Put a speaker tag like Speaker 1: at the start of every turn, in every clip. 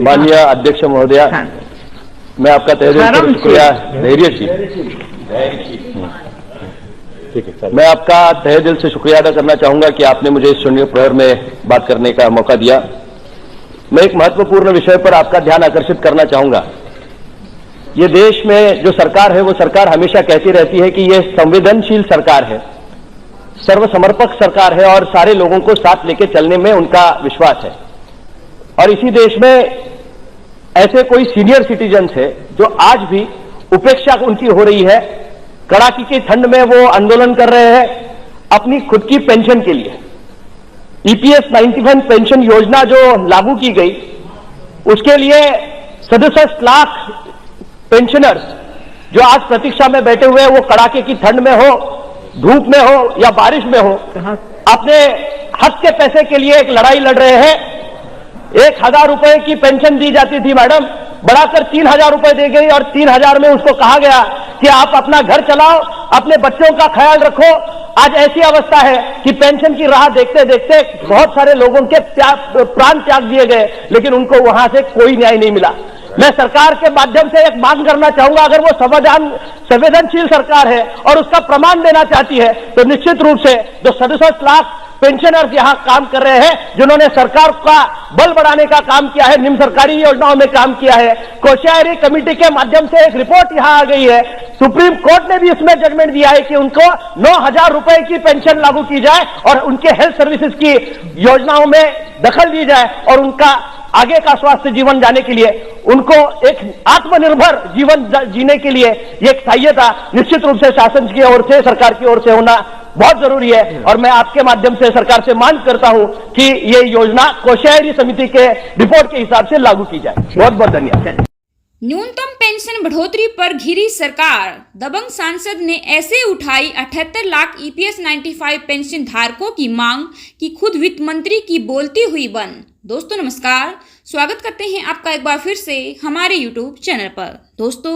Speaker 1: माननीय अध्यक्ष महोदया, मैं आपका तहे दिल से शुक्रिया। धैर्य जी, ठीक है सर। मैं आपका तहे दिल से शुक्रिया अदा करना चाहूंगा कि आपने मुझे इस शून्य प्रहर में बात करने का मौका दिया। मैं एक महत्वपूर्ण विषय पर आपका ध्यान आकर्षित करना चाहूंगा। ये देश में जो सरकार है वो सरकार हमेशा कहती रहती है कि ये संवेदनशील सरकार है, सर्वसमर्पक सरकार है और सारे लोगों को साथ लेकर चलने में उनका विश्वास है। और इसी देश में ऐसे कोई सीनियर सिटीजन्स है जो आज भी उपेक्षा उनकी हो रही है, कड़ाके की ठंड में वो आंदोलन कर रहे हैं अपनी खुद की पेंशन के लिए। ईपीएस 91 पेंशन योजना जो लागू की गई, उसके लिए 67 लाख पेंशनर्स जो आज प्रतीक्षा में बैठे हुए हैं, वो कड़ाके की ठंड में हो, धूप में हो या बारिश में हो, अपने हक के पैसे के लिए एक लड़ाई लड़ रहे हैं। 1000 रुपए की पेंशन दी जाती थी मैडम, बढ़ाकर 3000 रुपए दी गई और 3000 में उसको कहा गया कि आप अपना घर चलाओ, अपने बच्चों का ख्याल रखो। आज ऐसी अवस्था है कि पेंशन की राह देखते देखते बहुत सारे लोगों के प्राण त्याग दिए गए, लेकिन उनको वहां से कोई न्याय नहीं मिला। मैं सरकार के माध्यम से एक मांग करना चाहूंगा, अगर वो संवेदनशील सरकार है और उसका प्रमाण देना चाहती है तो निश्चित रूप से जो 67 लाख पेंशनर्स यहां काम कर रहे हैं, जिन्होंने सरकार का बल बढ़ाने का काम किया है, निम्न सरकारी योजनाओं में काम किया है, कोश्यारी कमेटी के माध्यम से एक रिपोर्ट यहां आ गई है, सुप्रीम कोर्ट ने भी इसमें जजमेंट दिया है कि उनको 9000 रुपए की पेंशन लागू की जाए और उनके हेल्थ सर्विसेज की योजनाओं में दखल दी जाए और उनका आगे का स्वास्थ्य जीवन जाने के लिए, उनको एक आत्मनिर्भर जीवन जीने के लिए एक सहायता निश्चित रूप से शासन की ओर से, सरकार की ओर से होना बहुत जरूरी है। और मैं आपके माध्यम से सरकार से मांग करता हूं कि ये योजना कोश्यारी समिति के रिपोर्ट के हिसाब से लागू की जाए। बहुत बहुत धन्यवाद।
Speaker 2: न्यूनतम पेंशन बढ़ोतरी पर घिरी सरकार, दबंग सांसद ने ऐसे उठाई 78 लाख ईपीएस 95 पेंशन धारकों की मांग कि खुद वित्त मंत्री की बोलती हुई बंद। दोस्तों नमस्कार, स्वागत करते हैं आपका एक बार फिर से हमारे यूट्यूब चैनल पर। दोस्तों,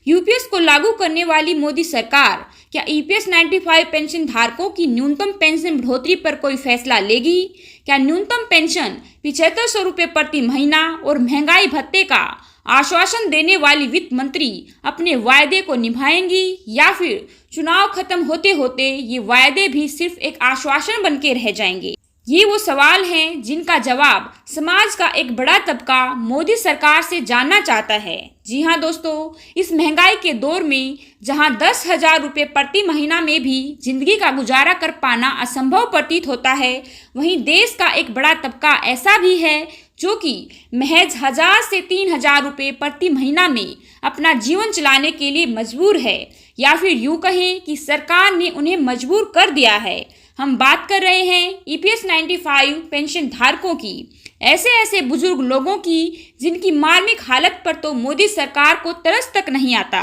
Speaker 2: यूपीएस को लागू करने वाली मोदी सरकार क्या ईपीएस 95 पेंशन धारकों की न्यूनतम पेंशन बढ़ोतरी पर कोई फैसला लेगी? क्या न्यूनतम पेंशन 7500 रुपये प्रति महीना और महंगाई भत्ते का आश्वासन देने वाली वित्त मंत्री अपने वायदे को निभाएंगी या फिर चुनाव खत्म होते होते ये वायदे भी सिर्फ एक आश्वासन बन के रह जाएंगे? ये वो सवाल हैं जिनका जवाब समाज का एक बड़ा तबका मोदी सरकार से जानना चाहता है। जी हाँ दोस्तों, इस महंगाई के दौर में जहां 10,000 रुपये प्रति महीना में भी जिंदगी का गुजारा कर पाना असंभव प्रतीत होता है, वहीं देश का एक बड़ा तबका ऐसा भी है जो कि महज 1000 से 3000 रुपये प्रति महीना में अपना जीवन चलाने के लिए मजबूर है, या फिर यूँ कहें कि सरकार ने उन्हें मजबूर कर दिया है। हम बात कर रहे हैं ईपीएस 95 पेंशन धारकों की, ऐसे बुजुर्ग लोगों की जिनकी मार्मिक हालत पर तो मोदी सरकार को तरस तक नहीं आता।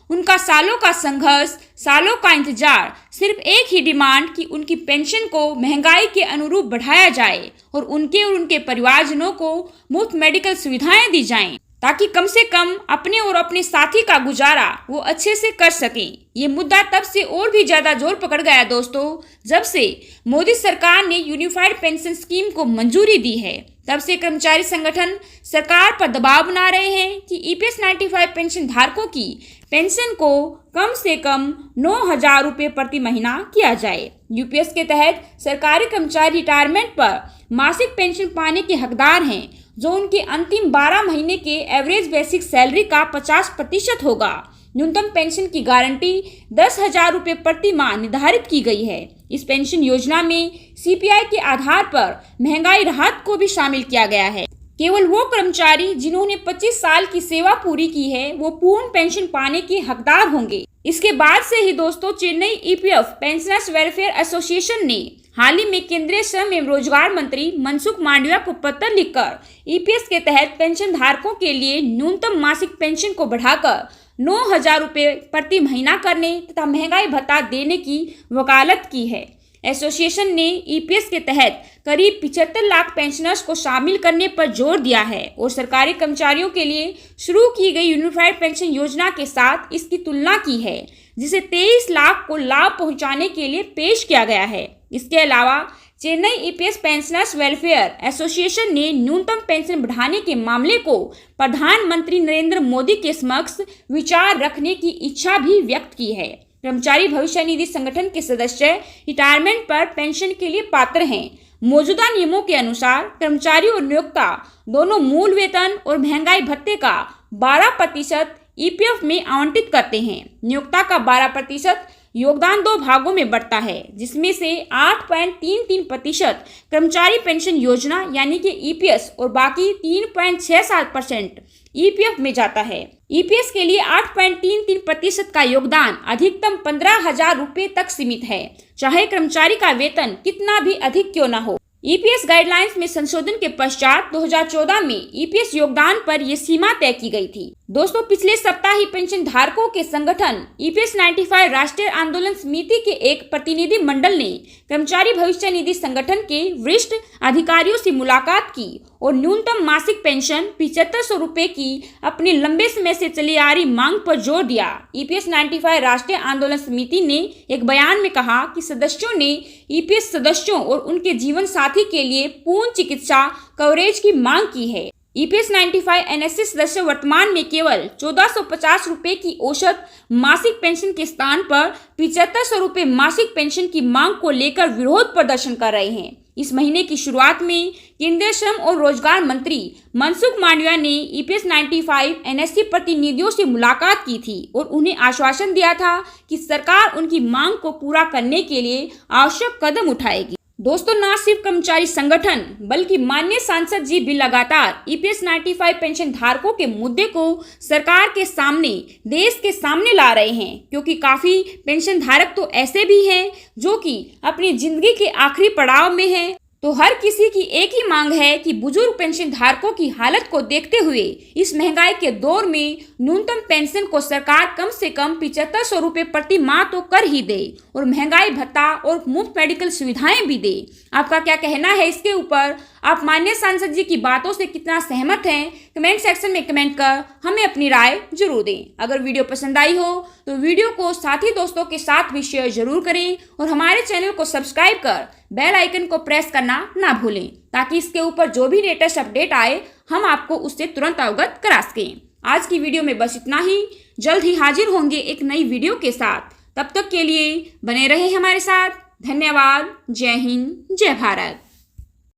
Speaker 2: उनका सालों का संघर्ष, सालों का इंतजार, सिर्फ एक ही डिमांड कि उनकी पेंशन को महंगाई के अनुरूप बढ़ाया जाए और उनके परिवारजनों को मुफ्त मेडिकल सुविधाएं दी जाएं, ताकि कम से कम अपने और अपने साथी का गुजारा वो अच्छे से कर सकें। ये मुद्दा तब से और भी ज़्यादा जोर पकड़ गया दोस्तों, जब से मोदी सरकार ने यूनिफाइड पेंशन स्कीम को मंजूरी दी है। तब से कर्मचारी संगठन सरकार पर दबाव बना रहे हैं कि ईपीएस 95 पेंशन धारकों की पेंशन को कम से कम 9000 रुपये प्रति महीना किया जाए। यूपीएस के तहत सरकारी कर्मचारी रिटायरमेंट पर मासिक पेंशन पाने के हकदार हैं, जो उनके अंतिम 12 महीने के एवरेज बेसिक सैलरी का 50% होगा। न्यूनतम पेंशन की गारंटी 10,000 रुपये प्रति माह निर्धारित की गई है। इस पेंशन योजना में सीपीआई के आधार पर महंगाई राहत को भी शामिल किया गया है। केवल वो कर्मचारी जिन्होंने 25 साल की सेवा पूरी की है, वो पूर्ण पेंशन पाने के हकदार होंगे। इसके बाद से ही दोस्तों Chennai EPF pensioners welfare association ने हाल ही में केंद्रीय श्रम एवं रोजगार मंत्री मनसुख मांडविया को पत्र लिखकर ईपीएस के तहत पेंशन धारकों के लिए न्यूनतम मासिक पेंशन को बढ़ाकर 9000 रुपये प्रति महीना करने तथा महंगाई भत्ता देने की वकालत की है। एसोसिएशन ने ईपीएस के तहत करीब 75 लाख पेंशनर्स को शामिल करने पर जोर दिया है और सरकारी कर्मचारियों के लिए शुरू की गई यूनिफाइड पेंशन योजना के साथ इसकी तुलना की है, जिसे 23 लाख को लाभ पहुंचाने के लिए पेश किया गया है। इसके अलावा Chennai EPS pensioners welfare association ने न्यूनतम पेंशन बढ़ाने के मामले को प्रधानमंत्री नरेंद्र मोदी के समक्ष विचार रखने की इच्छा भी व्यक्त की है। कर्मचारी भविष्य निधि संगठन के सदस्य रिटायरमेंट पर पेंशन के लिए पात्र हैं। मौजूदा नियमों के अनुसार कर्मचारी और नियोक्ता दोनों मूल वेतन और महंगाई भत्ते का 12% ईपीएफ में आवंटित करते हैं। नियोक्ता का 12% योगदान 2 भागों में बढ़ता है, जिसमें से 8.33% कर्मचारी पेंशन योजना यानी कि ईपीएस और बाकी 3.67% ईपीएफ में जाता है। ईपीएस के लिए 8.33% का योगदान अधिकतम 15,000 रुपये तक सीमित है, चाहे कर्मचारी का वेतन कितना भी अधिक क्यों न हो। ईपीएस गाइडलाइंस में संशोधन के पश्चात 2014 में ईपीएस योगदान पर यह सीमा तय की गई थी। दोस्तों, पिछले सप्ताह ही पेंशन धारकों के संगठन ईपीएस 95 राष्ट्रीय आंदोलन समिति के एक प्रतिनिधि मंडल ने कर्मचारी भविष्य निधि संगठन के वरिष्ठ अधिकारियों से मुलाकात की और न्यूनतम मासिक पेंशन 7500 रुपये की अपनी लंबे समय से चली आ रही मांग पर जोर दिया। ईपीएस 95 राष्ट्रीय आंदोलन समिति ने एक बयान में कहा कि सदस्यों ने ईपीएस सदस्यों और उनके जीवन साथी के लिए पूर्ण चिकित्सा कवरेज की मांग की है। ईपीएस 95 एनएससी सदस्य वर्तमान में केवल 1450 रुपये की औसत मासिक पेंशन के स्थान पर 7500 रुपये मासिक पेंशन की मांग को लेकर विरोध प्रदर्शन कर रहे हैं। इस महीने की शुरुआत में केंद्रीय श्रम और रोजगार मंत्री मनसुख मांडविया ने ईपीएस 95 एनएससी प्रतिनिधियों से मुलाकात की थी और उन्हें आश्वासन दिया था कि सरकार उनकी मांग को पूरा करने के लिए आवश्यक कदम उठाएगी। दोस्तों, न सिर्फ कर्मचारी संगठन बल्कि माननीय सांसद जी भी लगातार ईपीएस 95 पेंशन धारकों के मुद्दे को सरकार के सामने, देश के सामने ला रहे हैं, क्योंकि काफी पेंशन धारक तो ऐसे भी हैं जो कि अपनी जिंदगी के आखिरी पड़ाव में हैं। तो हर किसी की एक ही मांग है कि बुजुर्ग पेंशन धारकों की हालत को देखते हुए इस महंगाई के दौर में न्यूनतम पेंशन को सरकार कम से कम 7500 रुपये प्रति माह तो कर ही दे और महंगाई भत्ता और मुफ्त मेडिकल सुविधाएं भी दे। आपका क्या कहना है इसके ऊपर? आप माननीय सांसद जी की बातों से कितना सहमत हैं? कमेंट सेक्शन में कमेंट कर हमें अपनी राय जरूर दें। अगर वीडियो पसंद आई हो तो वीडियो को साथी दोस्तों के साथ भी शेयर जरूर करें और हमारे चैनल को सब्सक्राइब कर बेल आइकन को प्रेस करना ना भूलें, ताकि इसके ऊपर जो भी लेटेस्ट अपडेट आए हम आपको उससे तुरंत अवगत करा सकें। आज की वीडियो में बस इतना ही। जल्द ही हाजिर होंगे एक नई वीडियो के साथ। तब तक के लिए बने रहे हमारे साथ। धन्यवाद। जय हिंद, जय भारत।